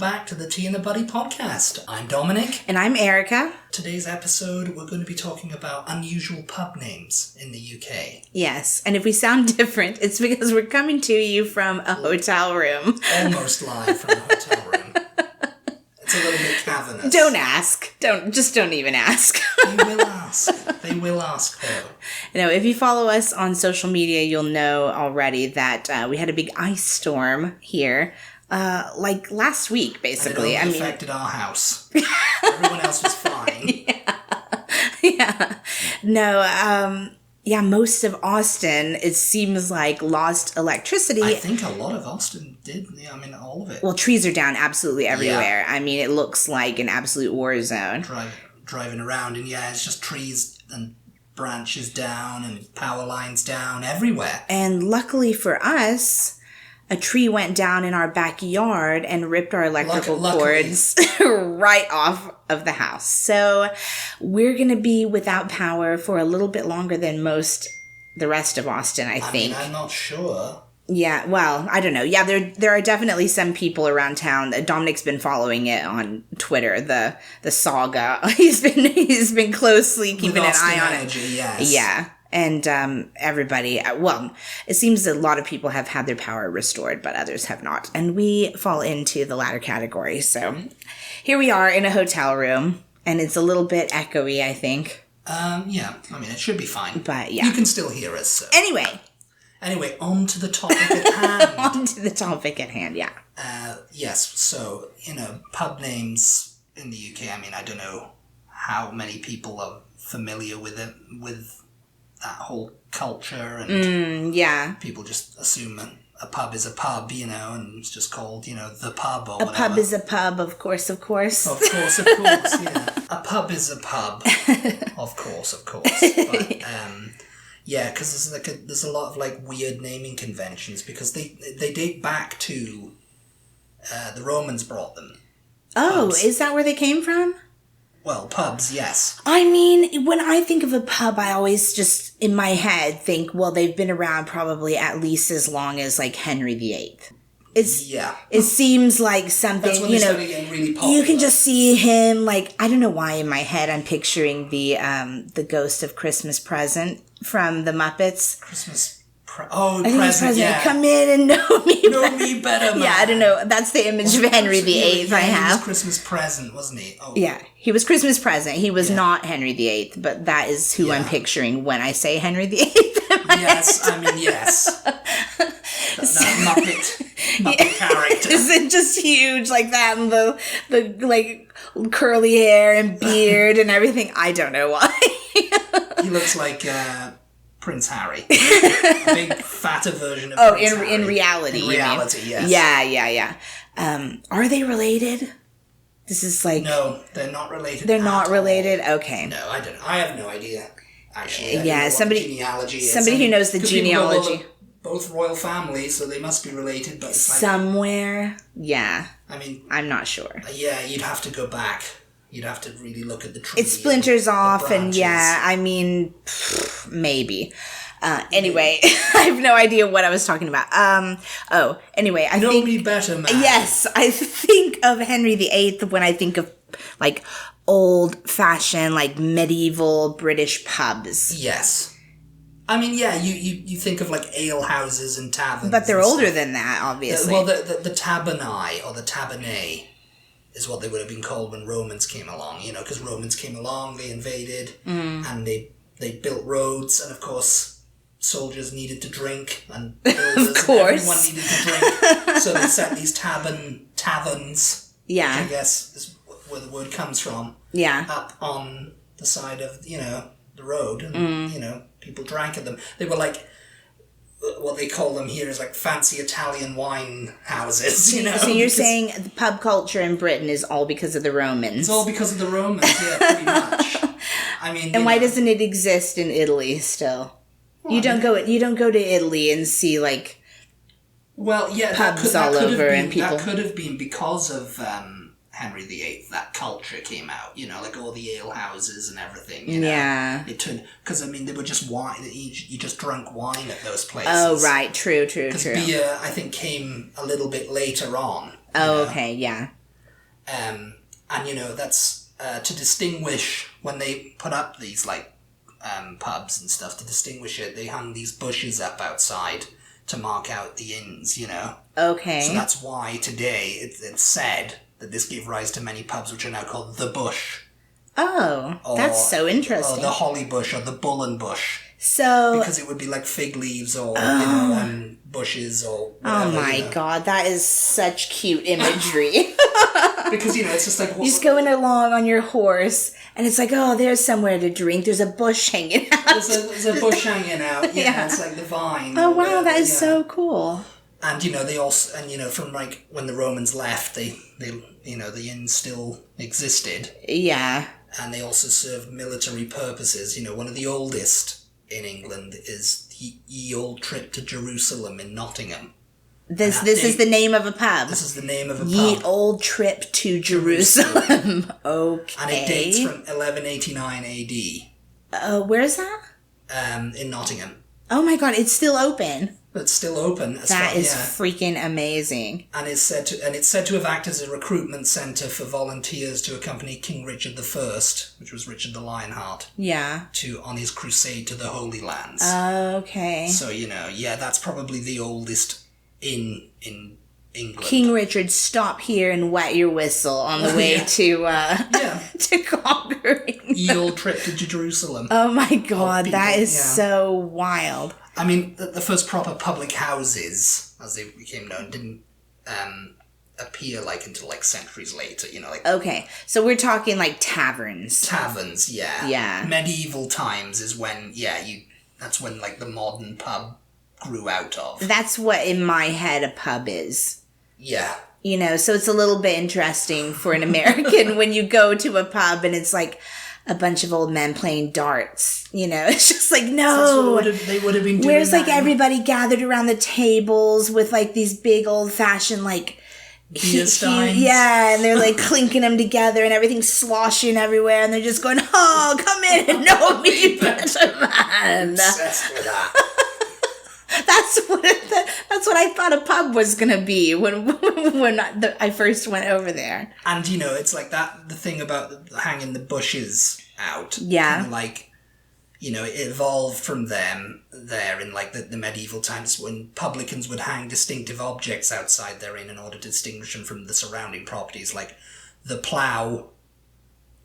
back to the Tea and the Butty podcast. I'm Dominic. And I'm Erica. Today's episode, we're going to be talking about unusual pub names in the UK. Yes, and if we sound different, it's because we're coming to you from a hotel room. Almost live from a hotel room. It's a little bit cavernous. Don't ask. Don't even ask. They will ask. They will ask, though. You know, if you follow us on social media, you'll know already that we had a big ice storm here. Like last week, basically. And it only affected our house. Everyone else was fine. Yeah. No, most of Austin, it seems like, lost electricity. I think a lot of Austin did. Yeah, I mean, all of it. Well, trees are down absolutely everywhere. Yeah. I mean, it looks like an absolute war zone. Driving around, and it's just trees and branches down and power lines down everywhere. And luckily for us, a tree went down in our backyard and ripped our electrical cords right off of the house. So we're going to be without power for a little bit longer than the rest of Austin, I think. I'm not sure. Yeah, well, I don't know. Yeah, there are definitely some people around town. Dominic's been following it on Twitter, the saga. He's been closely keeping an eye on it. Yes. Yeah. And everybody, it seems a lot of people have had their power restored, but others have not. And we fall into the latter category. So here we are in a hotel room, and it's a little bit echoey, I think. Yeah, I mean, it should be fine. But yeah. You can still hear us. So. Anyway, on to the topic at hand. On to the topic at hand, yeah. Yes, so, pub names in the UK, I mean, I don't know how many people are familiar with it, with that whole culture, and people just assume a pub is a pub, and it's just called, the pub or whatever. A pub is a pub, of course. Of course, yeah. A pub is a pub, of course. But, because there's a lot of weird naming conventions because they date back to the Romans brought them. Oh, pubs. Is that where they came from? Well, pubs, yes. I mean, when I think of a pub, I always just, in my head, think, well, they've been around probably at least as long as, Henry VIII. It seems like something, That's when they started getting really popular. You can just see him, I don't know why in my head I'm picturing the Ghost of Christmas Present from the Muppets. Present, yeah. Come in and know me better, man. Yeah, I don't know. That's the image of Henry VIII I have. He was Christmas Present, wasn't he? Oh. Yeah, he was Christmas Present. He was not Henry VIII, but that is who I'm picturing when I say Henry VIII. Yes, I mean, yes. That Muppet character. Isn't just huge like that, and the curly hair and beard and everything. I don't know why. He looks like Prince Harry. A big, fatter version of Prince Harry. In reality. In reality, yes. Yeah. Are they related? This is No, they're not related. They're not related? Okay. No, I don't. I have no idea, actually. Genealogy is. Somebody who knows the genealogy. Both royal families, so they must be related, but it's somewhere. Yeah. I mean, I'm not sure. Yeah, you'd have to go back. You'd have to really look at the tree. It splinters off, and I mean, maybe. Anyway, I have no idea what I was talking about. Anyway, I think... Know me better, man. Yes, I think of Henry VIII when I think of, old-fashioned, medieval British pubs. Yes. I mean, yeah, you think of, ale houses and taverns. But they're older than that, obviously. The tabernae, or the tabernae, is what they would have been called when Romans came along, because Romans came along, they invaded, and they built roads, and of course, soldiers needed to drink, and builders, of course. Everyone needed to drink, so they set these taverns, which I guess is where the word comes from, up on the side of, the road, and, people drank at them. They were what they call them here is fancy Italian wine houses, So you're saying the pub culture in Britain is all because of the Romans? It's all because of the Romans, yeah, pretty much. I mean, and why doesn't it exist in Italy still? Well, you don't go to Italy and see pubs all over and people. That could have been because of Henry VIII. That culture came out, all the ale houses and everything. Yeah. It turned because they were just wine. You just drank wine at those places. Oh right, true. Because beer, I think, came a little bit later on. Oh okay, yeah. And, that's to distinguish, when they put up these, pubs and stuff, to distinguish it, they hung these bushes up outside to mark out the inns, Okay. So that's why today it's said that this gave rise to many pubs which are now called the Bush. Oh, that's so interesting. Or the Holly Bush or the Bull and Bush. So... Because it would be like fig leaves or, bushes or whatever. Oh my God, that is such cute imagery. Because, it's just like... You're just going along on your horse, and it's like, oh, there's somewhere to drink. There's a bush hanging out. There's a bush hanging out. Yeah, it's like the vine. Oh, wow, that is so cool. And, they also... And, from, when the Romans left, the inn still existed. Yeah. And they also served military purposes. One of the oldest in England is the Ye Old Trip to Jerusalem in Nottingham. This is the name of a pub. This is the name of a pub. Ye Old Trip to Jerusalem. Okay. And it dates from 1189 AD. Where is that? In Nottingham. Oh my God, it's still open. It's still open. That is freaking amazing. And it's said to have acted as a recruitment centre for volunteers to accompany King Richard I, which was Richard the Lionheart. Yeah. On his crusade to the Holy Lands. Okay. So, that's probably the oldest inn in England. King Richard, stop here and wet your whistle on the way to conquering. Ye Old Trip to Jerusalem. Oh my God, that is so wild. I mean, the first proper public houses, as they became known, didn't appear until centuries later. Okay, so we're talking taverns. Taverns, yeah. Yeah. Medieval times is when that's when the modern pub grew out of. That's what in my head a pub is. Yeah. So it's a little bit interesting for an American when you go to a pub and it's a bunch of old men playing darts. It's just no. They would have been doing. Where's everybody gathered around the tables with these big old fashioned beer steins. Yeah, and they're clinking them together and everything's sloshing everywhere and they're just going, oh, come in and know me better, man. Obsessed with that. That's what I thought a pub was gonna be when I first went over there. And it's that the thing about hanging the bushes out. Yeah. It evolved from them there in the medieval times when publicans would hang distinctive objects outside their inn in order to distinguish them from the surrounding properties, like the plough.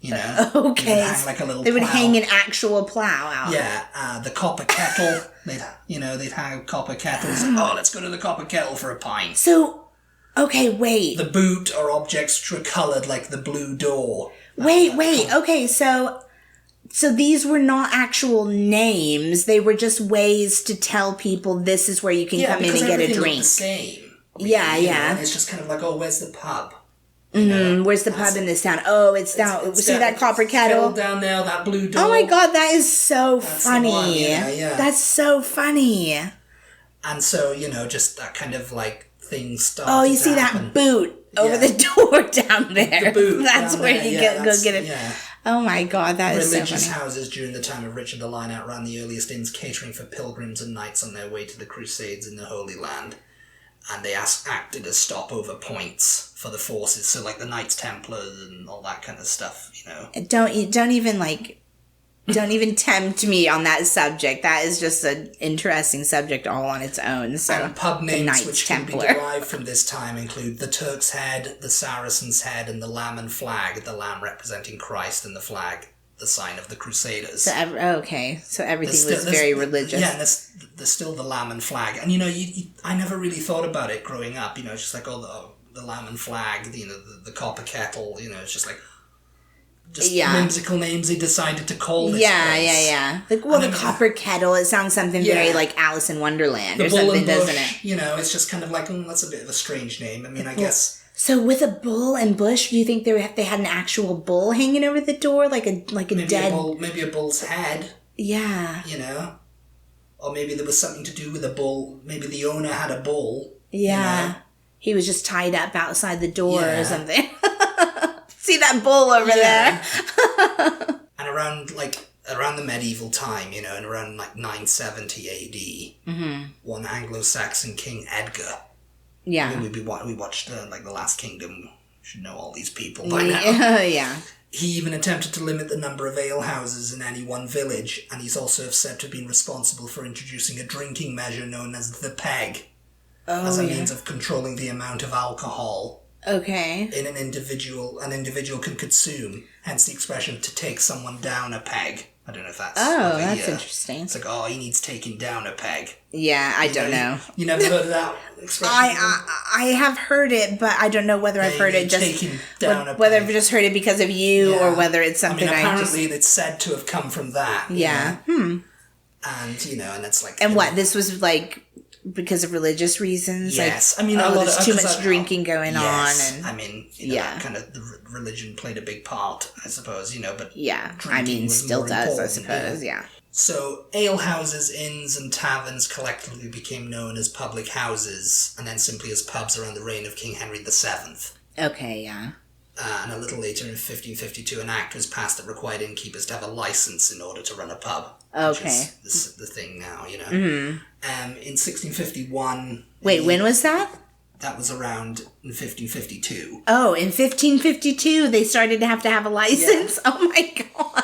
Okay. Hang a little they would plough. hang an actual plough out. Yeah, the copper kettle. They'd hang copper kettles. Oh, let's go to the copper kettle for a pint. So, okay, wait. The boot or objects which were coloured like the blue door. Wait. Okay, so these were not actual names. They were just ways to tell people this is where you can come in and get a drink. The same. Yeah. And it's just kind of where's the pub? Where's the pub in this town? Oh, it's down. See that copper kettle down there? That blue door. Oh my God, that is so funny. The one, yeah. That's so funny. And so just that kind of thing started. Oh, you see that boot over the door down there? The boot. That's down where there. you go get it. Yeah. Oh my God, that is so funny. Religious houses during the time of Richard the Lionheart ran the earliest inns, catering for pilgrims and knights on their way to the Crusades in the Holy Land. And they acted as stopover points for the forces, so the Knights Templars and all that kind of stuff, Don't even tempt me on that subject. That is just an interesting subject all on its own. So, and pub names which Templar. can be derived from this time include the Turk's Head, the Saracen's Head, and the Lamb and Flag, the lamb representing Christ and the flag, the sign of the Crusaders. So everything was very religious. Yeah, and there's still the Lamb and Flag. And, I never really thought about it growing up. It's just the Lamb and Flag, the copper kettle, it's just whimsical names they decided to call this place. Yeah. The copper kettle, it sounds something very like Alice in Wonderland or something, doesn't it? It's just kind of that's a bit of a strange name. I mean, I guess... So with a bull and bush, do you think they had an actual bull hanging over the door, maybe dead... Maybe a bull's head. Yeah. Or maybe there was something to do with a bull. Maybe the owner had a bull. Yeah. He was just tied up outside the door or something. See that bull over there? And around the medieval time, and around 970 AD, one Anglo-Saxon king, Edgar. Yeah. We watched The Last Kingdom should know all these people by now. Yeah. He even attempted to limit the number of alehouses in any one village, and he's also said to have been responsible for introducing a drinking measure known as the peg, as a means of controlling the amount of alcohol in an individual can consume. Hence the expression "to take someone down a peg." I don't know if that's... that's interesting. It's like, he needs taking down a peg. Yeah, I don't know. You never heard of that expression? I have heard it, but I don't know whether I've heard it whether I've just heard it because of you or whether it's something apparently it's said to have come from that. Yeah. And, and it's like... And what, this was like... because of religious reasons? Yes. Like, there's too much drinking going on. And that kind of the religion played a big part, I suppose, but still does, I suppose, yeah. So, alehouses, inns, and taverns collectively became known as public houses, and then simply as pubs around the reign of King Henry VII. Okay, yeah. And a little later, in 1552, an act was passed that required innkeepers to have a license in order to run a pub. Okay. Which is the thing now, Mm-hmm. In 1651... Wait, when was that? That was around in 1552. Oh, in 1552 they started to have a license? Yeah. Oh my god.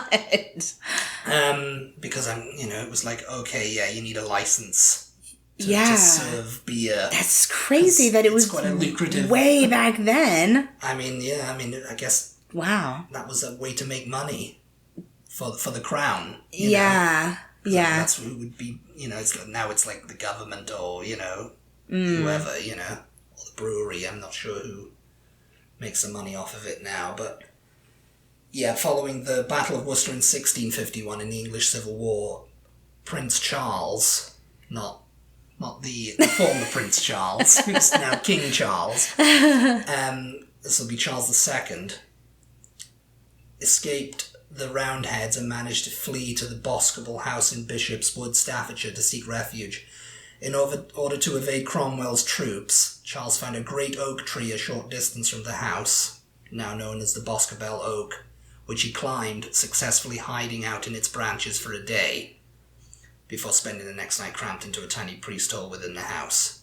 Because it was like, you need a license to serve beer. That's crazy that it was quite a lucrative... way back then. I guess... Wow. That was a way to make money for the crown. Yeah. Yeah. That's who would be, now it's like the government or, whoever, or the brewery. I'm not sure who makes the money off of it now, but following the Battle of Worcester in 1651 in the English Civil War, Prince Charles, not the former Prince Charles, who's now King Charles, this will be Charles II, escaped the Roundheads and managed to flee to the Boscobel House in Bishop's Wood, Staffordshire, to seek refuge. In order to evade Cromwell's troops, Charles found a great oak tree a short distance from the house, now known as the Boscobel Oak, which he climbed, successfully hiding out in its branches for a day, before spending the next night cramped into a tiny priest hole within the house.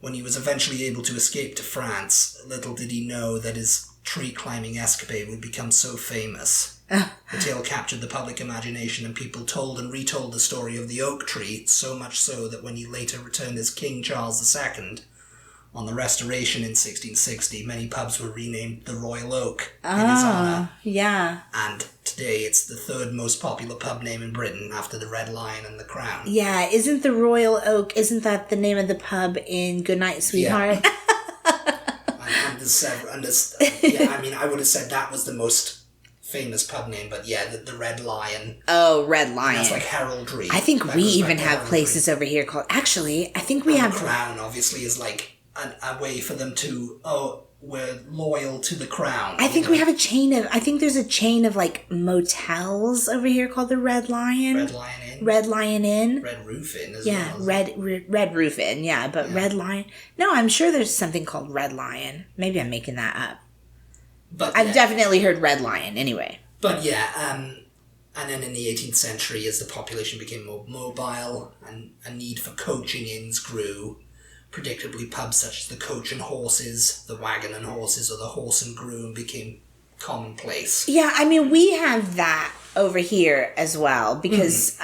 When he was eventually able to escape to France, little did he know that his tree-climbing escapade would become so famous. The tale captured the public imagination, and people told and retold the story of the oak tree, so much so that when he later returned as King Charles II, on the Restoration in 1660, many pubs were renamed the Royal Oak in his honour. Yeah. And today it's the third most popular pub name in Britain after the Red Lion and the Crown. Yeah, isn't the Royal Oak, isn't that the name of the pub in Goodnight Sweetheart? Yeah. I would have said that was the most famous pub name, but the Red Lion. Oh, Red Lion. That's like heraldry. I think we even have places over here called... Actually, I think we have... The Crown, obviously, is like a way for them to... we're loyal to the Crown. I think we have there's a chain of, like, motels over here called the Red Lion. Red Lion Inn. Red Lion Inn. Red Roof Inn as well. Yeah, Red Roof Inn, but Red Lion... No, I'm sure there's something called Red Lion. Maybe I'm making that up. But I've definitely heard Red Lion, anyway. But and then in the 18th century, as the population became more mobile and a need for coaching inns grew, predictably pubs such as the Coach and Horses, the Wagon and Horses, or the Horse and Groom became commonplace. Yeah, we have that over here as well, because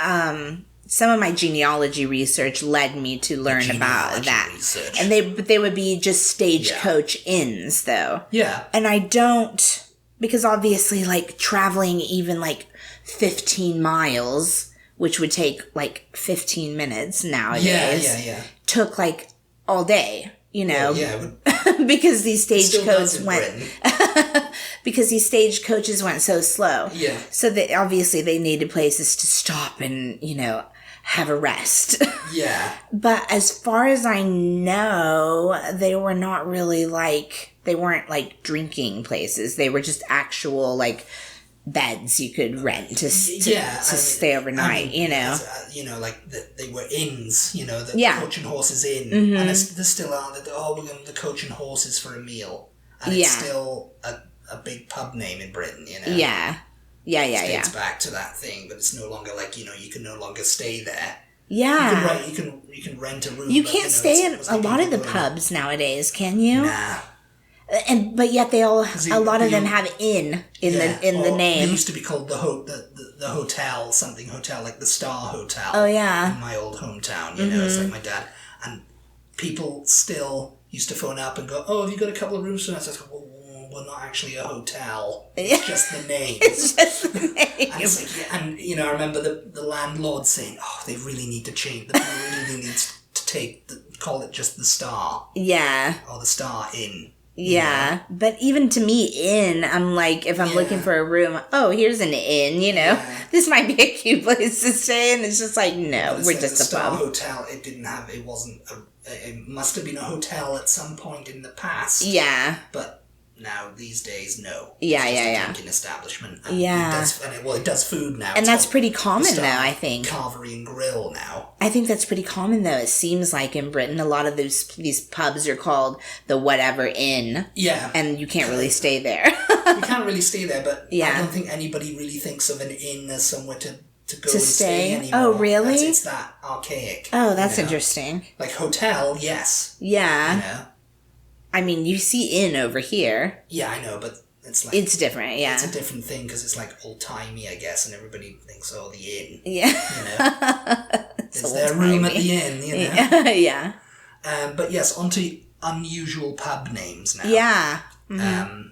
some of my genealogy research led me to learn about that. Research. And they would be just stagecoach inns, though. Yeah. And I don't, because obviously, like, traveling even, like, 15 miles, which would take, like, 15 minutes nowadays, took, like, all day, Well, because these stagecoaches went so slow. Yeah. So obviously they needed places to stop and, have a rest. Yeah. But as far as I know, they were not really they weren't like drinking places. They were just actual beds you could rent to stay overnight, they were inns, the Coach and Horses Inn. Mm-hmm. And there still are, we're going to the Coach and Horses for a meal. And it's still a big pub name in Britain, Yeah. It dates back to that thing, but it's no longer you can no longer stay there. Yeah. You can rent a room. You can't stay in a lot of the pubs nowadays, can you? Nah. But yet a lot of them have inn in the name. They used to be called the hotel, something hotel, like the Star Hotel. Oh, yeah. In my old hometown, you know, it's like my dad. And people still used to phone up and go, oh, have you got a couple of rooms for us? I said, well, we're not actually a hotel. It's just the name. It's just the name. And it's like, and you know, I remember the landlord saying, oh, they really need to change. They really need to call it just the Star. Yeah. Or the Star Inn. Yeah, but even to me, inn, I'm like, if I'm looking for a room, oh, here's an inn, you know, this might be a cute place to stay, and it's just like, no, we're just a pub. Hotel, it must have been a hotel at some point in the past. Yeah. But now, these days, no. Yeah, it's just a drinking establishment. And it does food now. And that's pretty common, though, I think. Carvery and Grill now. I think that's pretty common, though. It seems like in Britain, a lot of these pubs are called the whatever inn. Yeah. And you can't really stay there. You can't really stay there, but I don't think anybody really thinks of an inn as somewhere to go and stay anymore. Oh, really? It's that archaic. Oh, that's interesting. Like hotel, yes. Yeah. You know? I mean, you see inn over here. Yeah, I know, but it's like... It's different, yeah. It's a different thing, because it's like old-timey, I guess, and everybody thinks, oh, the inn. Yeah. You know? Is there room at the inn, you know? Yeah. But yes, onto unusual pub names now. Yeah. Mm-hmm.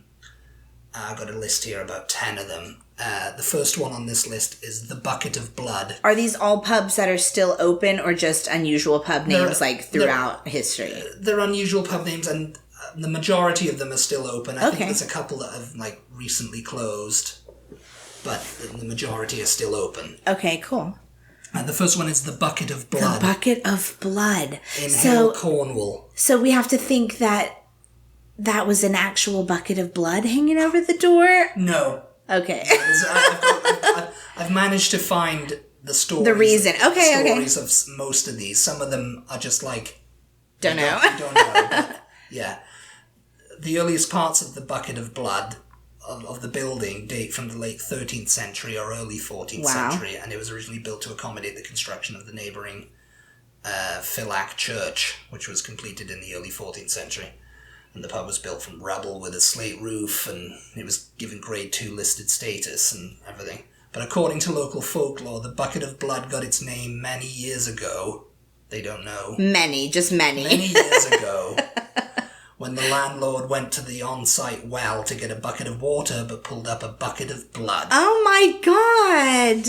I've got a list here, about 10 of them. The first one on this list is the Bucket of Blood. Are these all pubs that are still open, or just unusual pub names throughout history? They're unusual pub names, and the majority of them are still open. I think there's a couple that have recently closed, but the majority are still open. Okay, cool. And the first one is the Bucket of Blood. The Bucket of Blood. In Hill, Cornwall. So we have to think that was an actual bucket of blood hanging over the door? No. Okay. I've managed to find the stories. The reason. Okay, stories of most of these. Some of them are just like... Don't know. Don't know. But, yeah. The earliest parts of the Bucket of Blood of the building date from the late 13th century or early 14th century, and it was originally built to accommodate the construction of the neighbouring Philac Church, which was completed in the early 14th century. And the pub was built from rubble with a slate roof, and it was given Grade 2 listed status and everything. But according to local folklore, the Bucket of Blood got its name many years ago. They don't know. Just many. Many years ago, when the landlord went to the on-site well to get a bucket of water, but pulled up a bucket of blood. Oh my God!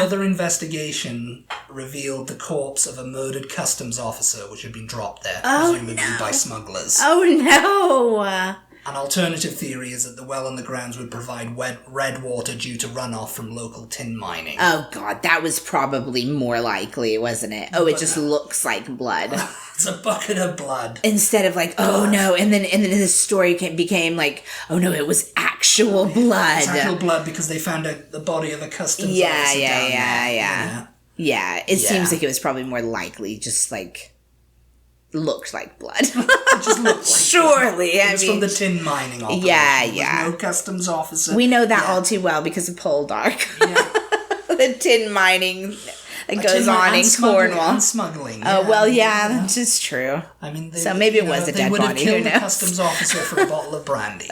Further investigation revealed the corpse of a murdered customs officer, which had been dropped there, presumably by smugglers. Oh no! An alternative theory is that the well and the grounds would provide red water due to runoff from local tin mining. Oh God, that was probably more likely, wasn't it? Oh, it just looks like blood. It's a bucket of blood. Instead of oh no, and then this story became like, oh no, it was actual blood. It's actual blood because they found the body of a customs officer down there. Yeah, it seems like it was probably more likely just looked like blood. It just looked like surely. It was from the tin mining operation. Yeah. No customs officer. We know that all too well because of Poldark. Yeah. The tin mining that goes on in Cornwall. And smuggling. Oh, well, that is true. I mean, so maybe it was a dead body. They would have killed the customs officer for a bottle of brandy.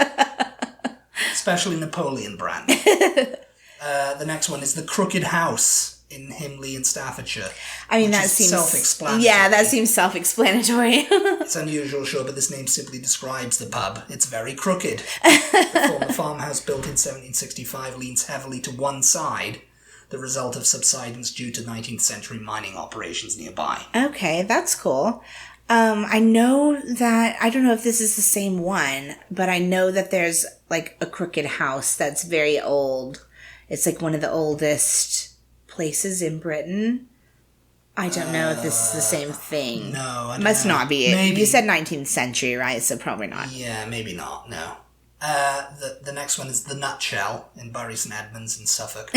Especially Napoleon brandy. The next one is the Crooked House in Himley in Staffordshire. I mean, that seems self-explanatory. Yeah, that seems self-explanatory. It's unusual, sure, but this name simply describes the pub. It's very crooked. The former farmhouse built in 1765 leans heavily to one side, the result of subsidence due to 19th century mining operations nearby. Okay, that's cool. I know that, I don't know if this is the same one, but I know that there's a crooked house that's very old. It's one of the oldest places in Britain. I don't know if this is the same thing. No, I don't Must know. not be it. Maybe. You said 19th century, right? So probably not. Yeah, maybe not, no. The next one is the Nutshell in Bury St Edmunds in Suffolk.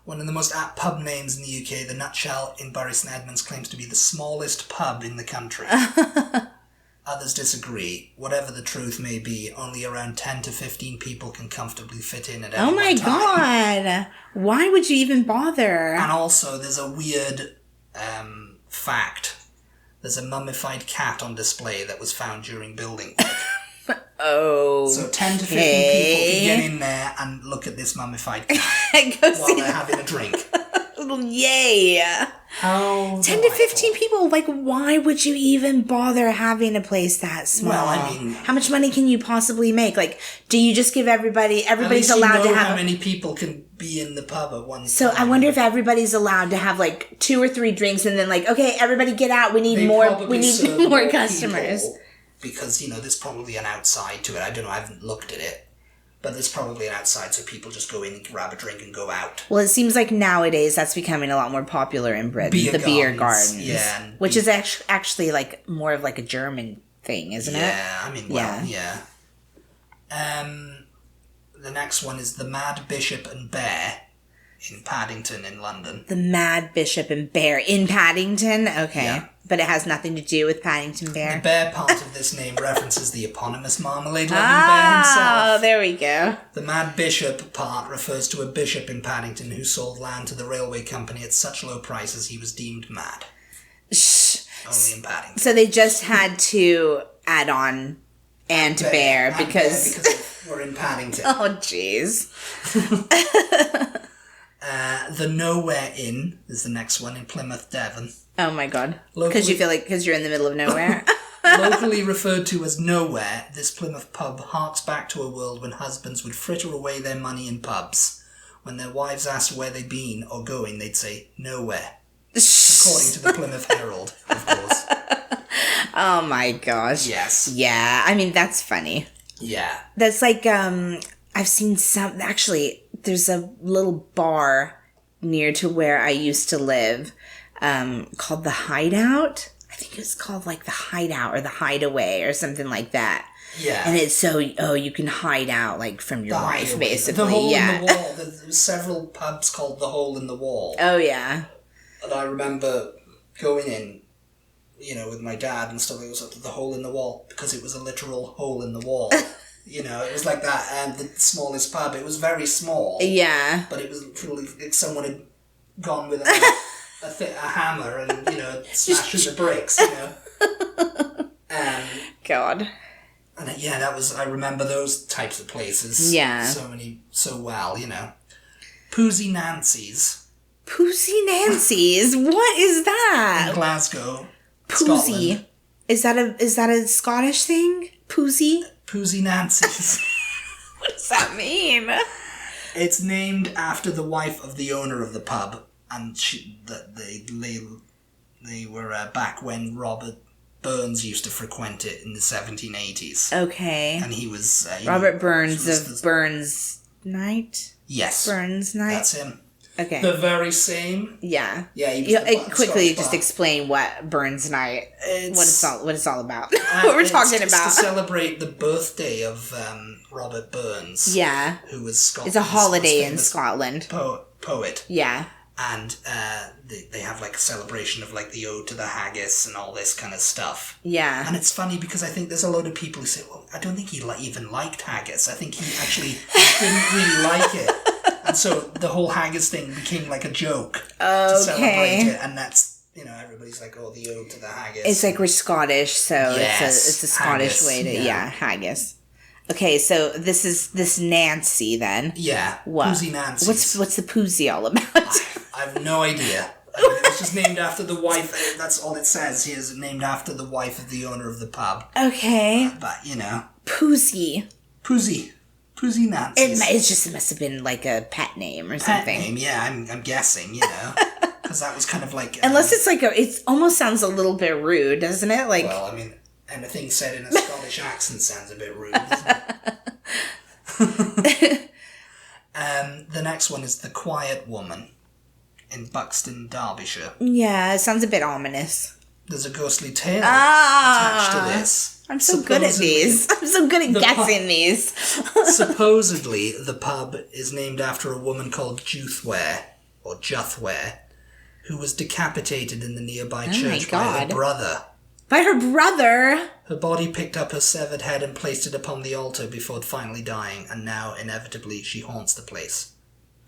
One of the most apt pub names in the UK, the Nutshell in Bury St Edmunds claims to be the smallest pub in the country. Others disagree. Whatever the truth may be, only around 10 to 15 people can comfortably fit in at any one time. Oh my God! Why would you even bother? And also, there's a weird fact there's a mummified cat on display that was found during building work. So 10 to 15 people can get in there and look at this mummified cat while they're having a drink. Yay! How 10 to 15 people. Like, why would you even bother having a place that small? Well, I mean, how much money can you possibly make? Like, do you just give everybody's allowed to have how many people can be in the pub at one time? So I wonder if everybody's allowed to have like 2 or 3 drinks and then like, okay, everybody get out. We need more customers. Because, there's probably an outside to it. I don't know, I haven't looked at it. But there's probably an outside, so people just go in and grab a drink and go out. Well, it seems like nowadays that's becoming a lot more popular in Britain. Beer gardens. Yeah. Which is actually like more of like a German thing, isn't it? Yeah, I mean, yeah. The next one is the Mad Bishop and Bear in Paddington in London. The Mad Bishop and Bear in Paddington? Okay. Yeah. But it has nothing to do with Paddington Bear? The bear part of this name references the eponymous marmalade-loving bear himself. Oh, there we go. The Mad Bishop part refers to a bishop in Paddington who sold land to the railway company at such low prices he was deemed mad. Only in Paddington. So they just had to add on and bear because we're in Paddington. Oh, jeez. The Nowhere Inn is the next one in Plymouth, Devon. Oh my god. Because you feel like you're in the middle of nowhere. Locally referred to as Nowhere, this Plymouth pub harks back to a world when husbands would fritter away their money in pubs. When their wives asked where they'd been or going, they'd say, nowhere. According to the Plymouth Herald, of course. Oh my gosh. Yes. Yeah, I mean, that's funny. Yeah. That's like, I've seen some, actually, there's a little bar near to where I used to live, called The Hideout. I think it's called like The Hideout or The Hideaway or something like that. Yeah. And it's so, you can hide out like from your wife, basically. The Hole in the Wall. There's several pubs called The Hole in the Wall. Oh, yeah. And I remember going in, with my dad and stuff. It was up to The Hole in the Wall because it was a literal hole in the wall. It was like that. And the smallest pub, it was very small. Yeah. But it was truly, someone had gone with a hammer and, smashed the bricks, God. And that was, I remember those types of places. Yeah. So well, Poosie Nancy's. Poosie Nancy's? What is that? In Glasgow, Poosie. Scotland. Is that a Scottish thing? Poosie? Poosie Nancy's. What does that mean? It's named after the wife of the owner of the pub, and they were back when Robert Burns used to frequent it in the 1780s. Okay. And he was... Robert Burns of Burns Night? Yes. Burns Night? That's him. Okay. The very same. Yeah. Yeah. He was quickly just explain what Burns Night, what it's all about. What we're talking about. It's to celebrate the birthday of Robert Burns. Yeah. Who was Scotland's It's a holiday in Scotland. Poet. Yeah. And they have like a celebration of like the Ode to the Haggis and all this kind of stuff. Yeah. And it's funny because I think there's a load of people who say, well, I don't think he even liked haggis. I think he actually didn't really like it. And so the whole haggis thing became like a joke to celebrate it. And that's, everybody's like, oh, the Ode to the Haggis. It's like we're Scottish, so it's a Scottish way to, haggis. Okay, so this Nancy then. Yeah, what? Poosie Nancy. What's the Poosie all about? I have no idea. It's just named after the wife. That's all it says. He is named after the wife of the owner of the pub. Okay. But, Poosie. Poosie Nancy. It must have been like a pet name or something. Pet name, yeah, I'm guessing, Because that was kind of like... Unless it's like it almost sounds a little bit rude, doesn't it? Like... Well, I mean, anything said in a Scottish accent sounds a bit rude, doesn't it? The next one is The Quiet Woman in Buxton, Derbyshire. Yeah, it sounds a bit ominous. There's a ghostly tale attached to this. I'm so good at these. I'm so good at guessing these. Supposedly, the pub is named after a woman called Juthware, or Juthware, who was decapitated in the nearby church by her brother. By her brother? Her body picked up her severed head and placed it upon the altar before finally dying, and now, inevitably, she haunts the place.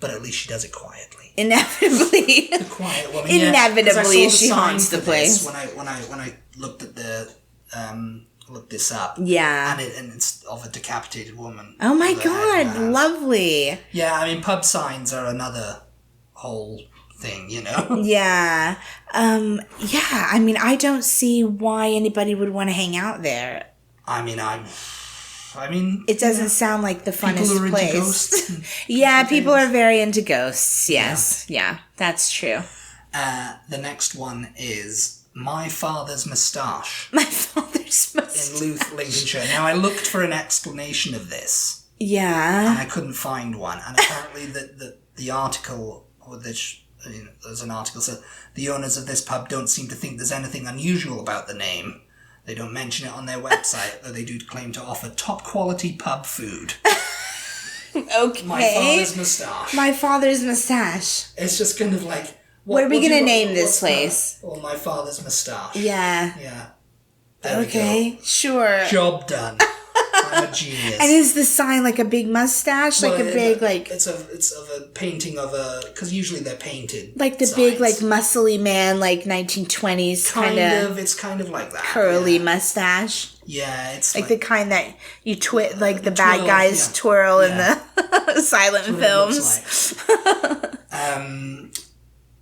but at least she does it quietly. Inevitably. The quiet woman. Inevitably, she haunts the place. When I looked at looked this up. Yeah. And it's of a decapitated woman. Oh my God, lovely. Yeah, I mean, pub signs are another whole thing, you know? Yeah. Yeah, I mean, I don't see why anybody would want to hang out there. I mean, it doesn't sound like the funnest people are place. Into ghosts. Yeah, people are very into ghosts. Yes. Yeah, that's true. The next one is My Father's Moustache. My Father's Moustache. In Louth, Lincolnshire. Now, I looked for an explanation of this. Yeah. And I couldn't find one. And apparently the article, there's an article said, the owners of this pub don't seem to think there's anything unusual about the name. They don't mention it on their website, though they do claim to offer top-quality pub food. Okay. My Father's Moustache. My Father's Moustache. It's just kind of like... What are we going to name this place? Well, My Father's Moustache. Yeah. Yeah. Okay, sure. Job done. I'm a genius. And is the sign like a big mustache? Like a big, like... It's of a painting of a... Because usually they're painted like the signs. big, like, muscly man, like 1920s kind of... It's kind of like that. Curly mustache. Yeah, it's like the kind that you like the bad guys twirl in the silent films.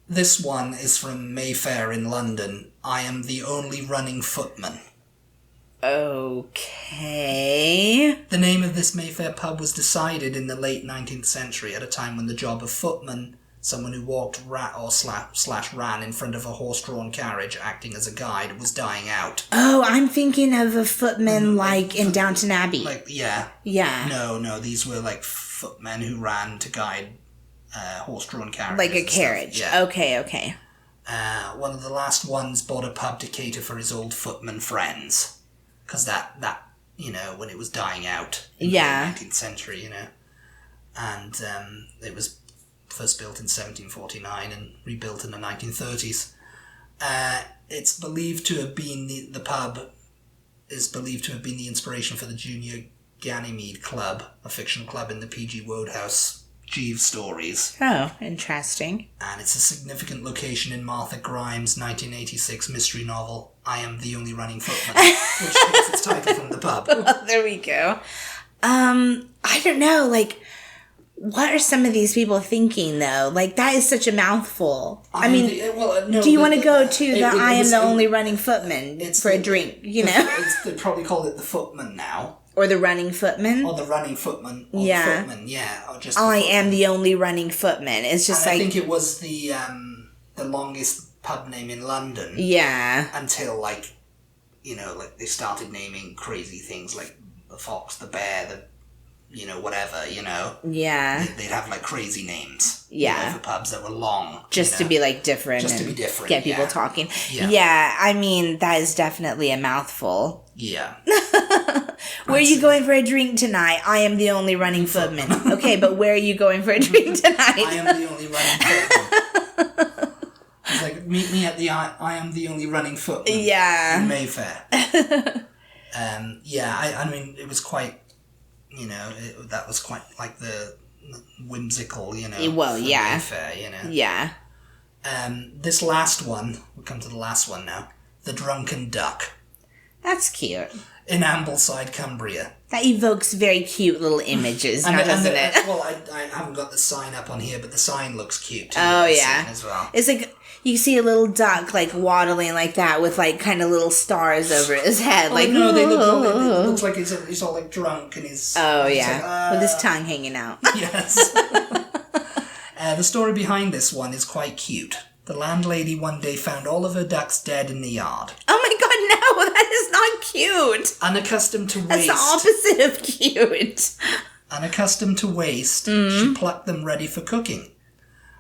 This one is from Mayfair in London. I am the only running footman. Okay. The name of this Mayfair pub was decided in the late 19th century at a time when the job of footman, someone who walked ran in front of a horse-drawn carriage acting as a guide, was dying out. Oh, I'm thinking of a footman like in Downton Abbey. Yeah. No, these were like footmen who ran to guide horse-drawn carriages. Like a carriage. Yeah. Okay. One of the last ones bought a pub to cater for his old footman friends. Because that, when it was dying out in the 19th century, And it was first built in 1749 and rebuilt in the 1930s. It's believed to have been the pub is believed to have been the inspiration for the Junior Ganymede Club, a fictional club in the P.G. Wodehouse Jeeves stories. Oh, interesting. And it's a significant location in Martha Grimes' 1986 mystery novel, I Am the Only Running Footman, which takes its title from the pub. Well, there we go. I don't know, like, what are some of these people thinking, though? Like, that is such a mouthful. Do you want to go to I Am the Only Running Footman for a drink, They probably call it the Footman now. Or the Running Footman? Or the Running Footman. Or the Footman, yeah. Or just I Am the Only Running Footman. It's just I think it was the longest pub name in London. Yeah. Until, they started naming crazy things like the Fox, the Bear, whatever, Yeah. They'd have, crazy names. Yeah. For pubs that were long. Just to be, different. Just to be different, get people talking. Yeah, I mean, that is definitely a mouthful. Yeah. Where are you going for a drink tonight? I am the only running footman. Okay, but where are you going for a drink tonight? I am the only running footman. It's like, meet me at the I am the only running footman. Yeah. In Mayfair. I mean, it was quite, that was quite the whimsical, Well, yeah. Mayfair, Yeah. This last one, we'll come to the last one now. The Drunken Duck. That's cute. In Ambleside, Cumbria. That evokes very cute little images, doesn't it? Well, I haven't got the sign up on here, but the sign looks cute too. Oh, yeah. As well. It's like, you see a little duck, waddling like that with, kind of little stars over his head. It looks like he's all, drunk and he's... Oh, yeah. With his tongue hanging out. Yes. The story behind this one is quite cute. The landlady one day found all of her ducks dead in the yard. Oh my god, no, that is not cute. Unaccustomed to waste. That's the opposite of cute. Unaccustomed to waste, she plucked them ready for cooking.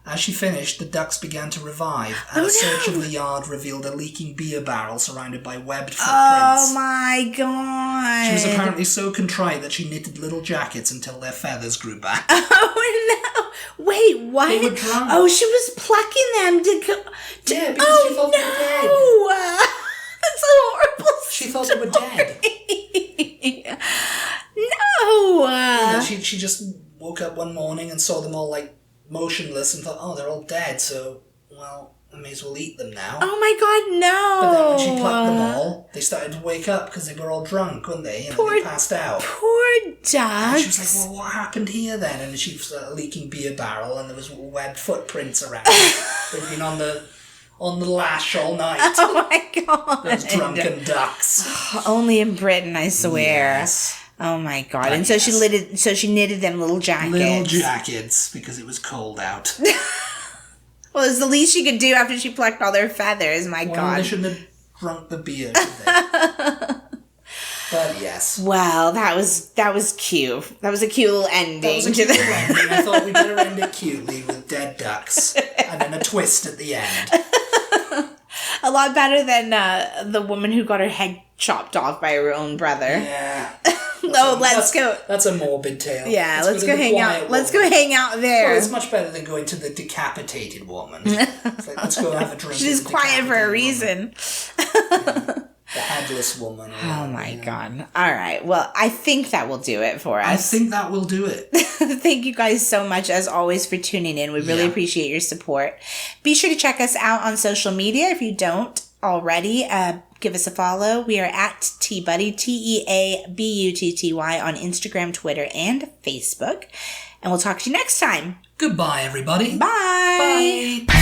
As she finished, the ducks began to revive, and a search of the yard revealed a leaking beer barrel surrounded by webbed footprints. Oh my god. She was apparently so contrite that she knitted little jackets until their feathers grew back. Oh no. Wait, what? They were drunk. Oh, she was plucking them to yeah, because she thought they were dead. That's a horrible She thought they were dead. No. And then she just woke up one morning and saw them all motionless and thought, oh, they're all dead, so, well, I may as well eat them now. Oh my God, no! But then when she plucked them all, they started to wake up because they were all drunk, weren't they? And they passed out. Poor ducks. And she was like, well, what happened here then? And she was a leaking beer barrel and there was webbed footprints around it. They'd been on the lash all night. Oh my God. Those drunken ducks. Only in Britain, I swear. Yes. Oh my God. But and so she knitted them little jackets. Little jackets because it was cold out. Well, it's the least she could do after she plucked all their feathers. My God. They shouldn't have drunk the beer, should they? But yes. Well, that was cute. That was a cute little ending. That was a cute little ending. I thought we'd better end it cutely with dead ducks and then a twist at the end. A lot better than the woman who got her head chopped off by her own brother. Yeah. Let's go. That's a morbid tale. Yeah, let's go hang out. Woman. Let's go hang out there. Well, it's much better than going to the decapitated woman. It's like, let's go have a drink. She's quiet for a reason. Yeah. The headless woman. Oh my God. All right. Well, I think that will do it for us. I think that will do it. Thank you guys so much, as always, for tuning in. We really appreciate your support. Be sure to check us out on social media if you don't already. Give us a follow. We are at TButty, TEABUTTY on Instagram, Twitter, and Facebook. And we'll talk to you next time. Goodbye, everybody. Bye. Bye.